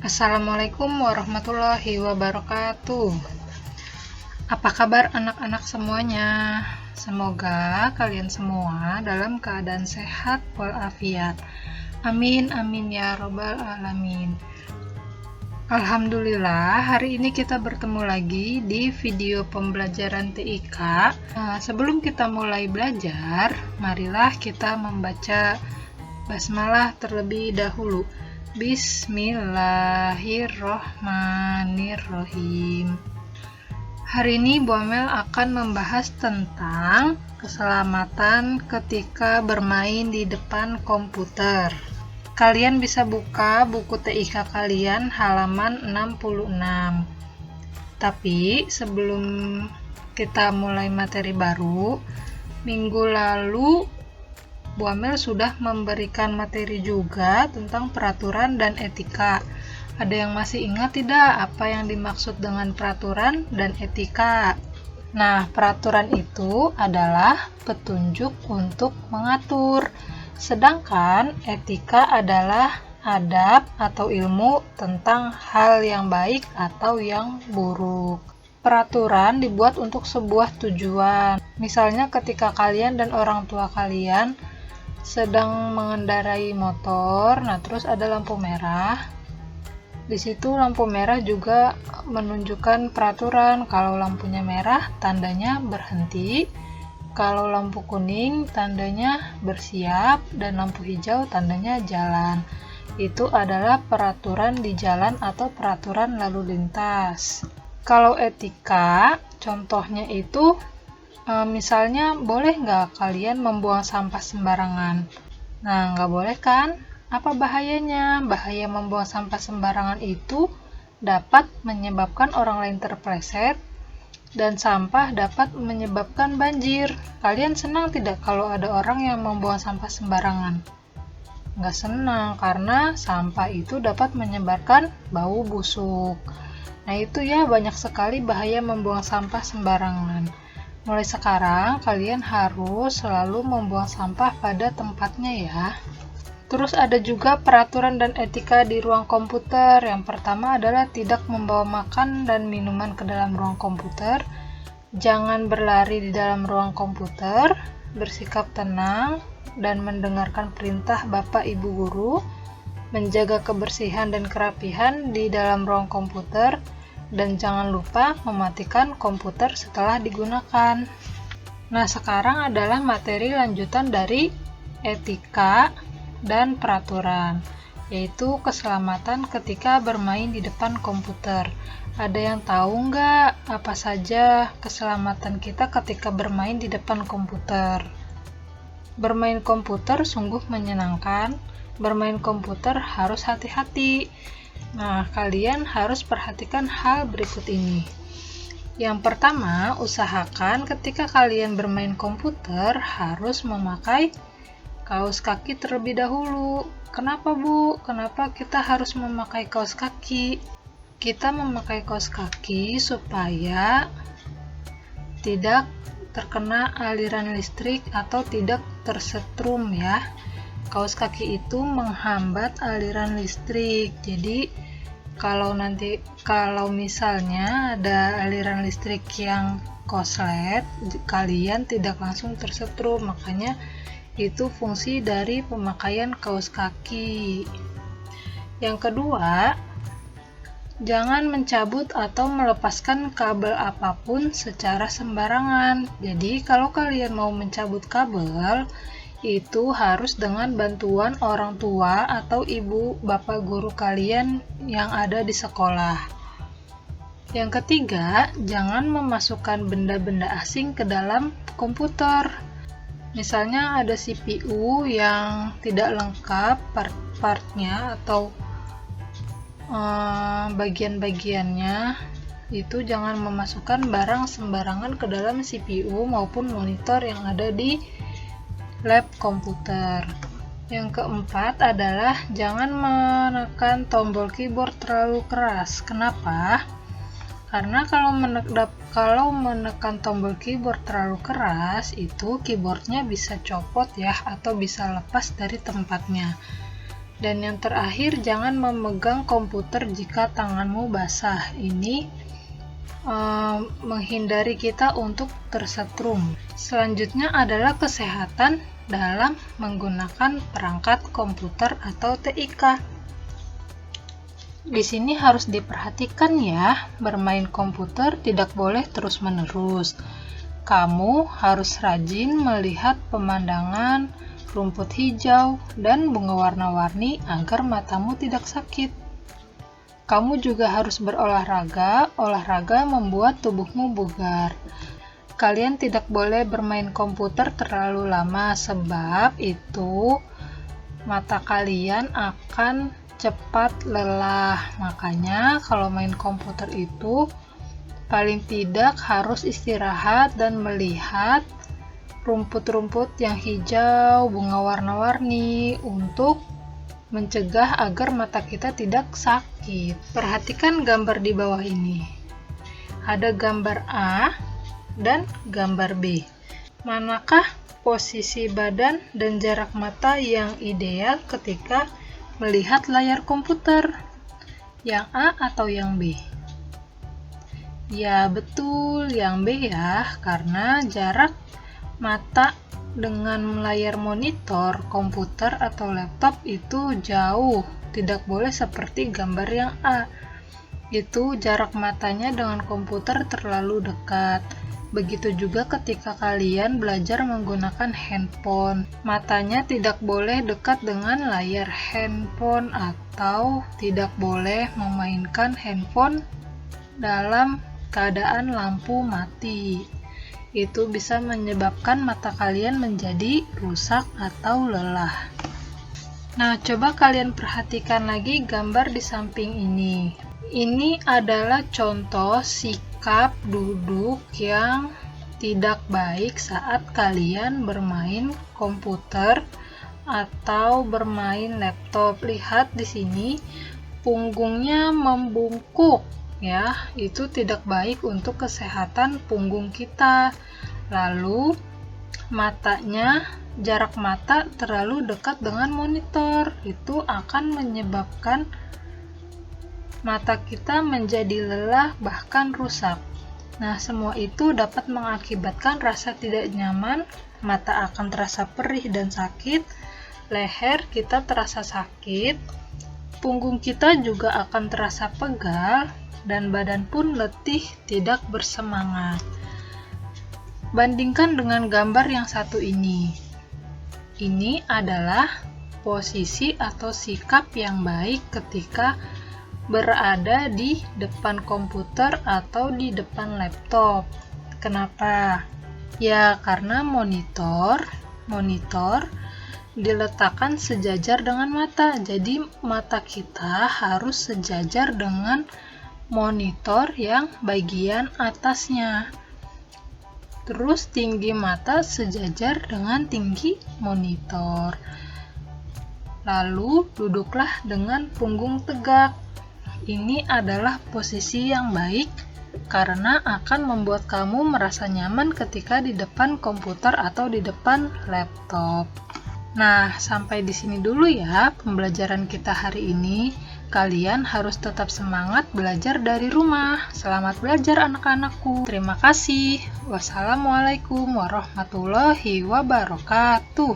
Assalamualaikum warahmatullahi wabarakatuh. Apa kabar anak-anak semuanya? Semoga kalian semua dalam keadaan sehat walafiat. Amin amin ya robbal alamin. Alhamdulillah, hari ini kita bertemu lagi di video pembelajaran TIK. Sebelum kita mulai belajar, marilah kita membaca basmalah terlebih dahulu. Bismillahirrohmanirrohim. Hari ini Bu Amel akan membahas tentang keselamatan ketika bermain di depan komputer. Kalian bisa buka buku TIK kalian halaman 66. Tapi sebelum kita mulai materi baru, minggu lalu Bu Amel sudah memberikan materi juga tentang peraturan dan etika. Ada yang masih ingat tidak apa yang dimaksud dengan peraturan dan etika? Nah, peraturan itu adalah petunjuk untuk mengatur. Sedangkan etika adalah adab atau ilmu tentang hal yang baik atau yang buruk. Peraturan dibuat untuk sebuah tujuan. Misalnya ketika kalian dan orang tua kalian sedang mengendarai motor, nah terus ada lampu merah. Di situ lampu merah juga menunjukkan peraturan. Kalau lampunya merah, tandanya berhenti. Kalau lampu kuning, tandanya bersiap, dan lampu hijau tandanya jalan. Itu adalah peraturan di jalan atau peraturan lalu lintas. Kalau etika, contohnya itu misalnya, boleh nggak kalian membuang sampah sembarangan? Nah, nggak boleh kan? Apa bahayanya? Bahaya membuang sampah sembarangan itu dapat menyebabkan orang lain terpleset, dan sampah dapat menyebabkan banjir. Kalian senang tidak kalau ada orang yang membuang sampah sembarangan? Nggak senang, karena sampah itu dapat menyebarkan bau busuk. Nah, itu ya, banyak sekali bahaya membuang sampah sembarangan. Mulai sekarang, kalian harus selalu membuang sampah pada tempatnya ya. Terus ada juga peraturan dan etika di ruang komputer. Yang pertama adalah tidak membawa makan dan minuman ke dalam ruang komputer. Jangan berlari di dalam ruang komputer. Bersikap tenang dan mendengarkan perintah Bapak Ibu Guru. Menjaga kebersihan dan kerapihan di dalam ruang komputer. Dan jangan lupa mematikan komputer setelah digunakan. Nah, sekarang adalah materi lanjutan dari etika dan peraturan, yaitu keselamatan ketika bermain di depan komputer. Ada yang tahu nggak apa saja keselamatan kita ketika bermain di depan komputer? Bermain komputer sungguh menyenangkan. Bermain komputer harus hati-hati. Nah, kalian harus perhatikan hal berikut ini. Yang pertama, usahakan ketika kalian bermain komputer harus memakai kaos kaki terlebih dahulu. Kenapa, Bu? Kenapa kita harus memakai kaos kaki? Kita memakai kaos kaki supaya tidak terkena aliran listrik atau tidak tersetrum ya. Kaos kaki itu menghambat aliran listrik. Jadi kalau misalnya ada aliran listrik yang koslet, kalian tidak langsung tersetrum. Makanya itu fungsi dari pemakaian kaos kaki. Yang kedua, jangan mencabut atau melepaskan kabel apapun secara sembarangan. Jadi kalau kalian mau mencabut kabel, itu harus dengan bantuan orang tua atau ibu bapak guru kalian yang ada di sekolah. Yang ketiga, jangan memasukkan benda-benda asing ke dalam komputer. Misalnya ada CPU yang tidak lengkap part-partnya atau bagian-bagiannya, itu jangan memasukkan barang sembarangan ke dalam CPU maupun monitor yang ada di lab komputer. Yang keempat adalah jangan menekan tombol keyboard terlalu keras. Kenapa? Karena kalau menekan tombol keyboard terlalu keras, itu keyboardnya bisa copot ya, atau bisa lepas dari tempatnya. Dan yang terakhir, jangan memegang komputer jika tanganmu basah. Ini menghindari kita untuk tersetrum. Selanjutnya adalah kesehatan dalam menggunakan perangkat komputer atau TIK. Di sini harus diperhatikan ya, bermain komputer tidak boleh terus-menerus. Kamu harus rajin melihat pemandangan, rumput hijau, dan bunga warna-warni agar matamu tidak sakit. Kamu juga harus berolahraga. Olahraga membuat tubuhmu bugar. Kalian tidak boleh bermain komputer terlalu lama, sebab itu mata kalian akan cepat lelah. Makanya kalau main komputer itu paling tidak harus istirahat dan melihat rumput-rumput yang hijau, bunga warna-warni untuk mencegah agar mata kita tidak sakit. Perhatikan gambar di bawah ini. Ada gambar A dan gambar B. Manakah posisi badan dan jarak mata yang ideal ketika melihat layar komputer? Yang A atau yang B? Ya, betul, yang B ya, karena jarak mata dengan layar monitor, komputer atau laptop itu jauh, tidak boleh seperti gambar yang A. Itu jarak matanya dengan komputer terlalu dekat. Begitu juga ketika kalian belajar menggunakan handphone. Matanya tidak boleh dekat dengan layar handphone atau tidak boleh memainkan handphone dalam keadaan lampu mati. Itu bisa menyebabkan mata kalian menjadi rusak atau lelah. Nah, coba kalian perhatikan lagi gambar di samping ini. Ini adalah contoh sikap duduk yang tidak baik saat kalian bermain komputer atau bermain laptop. Lihat di sini, punggungnya membungkuk. Ya, itu tidak baik untuk kesehatan punggung kita. Lalu, matanya, jarak mata terlalu dekat dengan monitor. Itu akan menyebabkan mata kita menjadi lelah, bahkan rusak. Nah, semua itu dapat mengakibatkan rasa tidak nyaman, mata akan terasa perih dan sakit, leher kita terasa sakit, punggung kita juga akan terasa pegal, dan badan pun letih, tidak bersemangat. Bandingkan dengan gambar yang satu ini. Ini adalah posisi atau sikap yang baik ketika berada di depan komputer atau di depan laptop. Kenapa? Ya, karena monitor diletakkan sejajar dengan mata. Jadi mata kita harus sejajar dengan monitor yang bagian atasnya. Terus tinggi mata sejajar dengan tinggi monitor. Lalu duduklah dengan punggung tegak. Ini adalah posisi yang baik karena akan membuat kamu merasa nyaman ketika di depan komputer atau di depan laptop. Nah, sampai di sini dulu ya pembelajaran kita hari ini. Kalian harus tetap semangat belajar dari rumah. Selamat belajar anak-anakku. Terima kasih. Wassalamualaikum warahmatullahi wabarakatuh.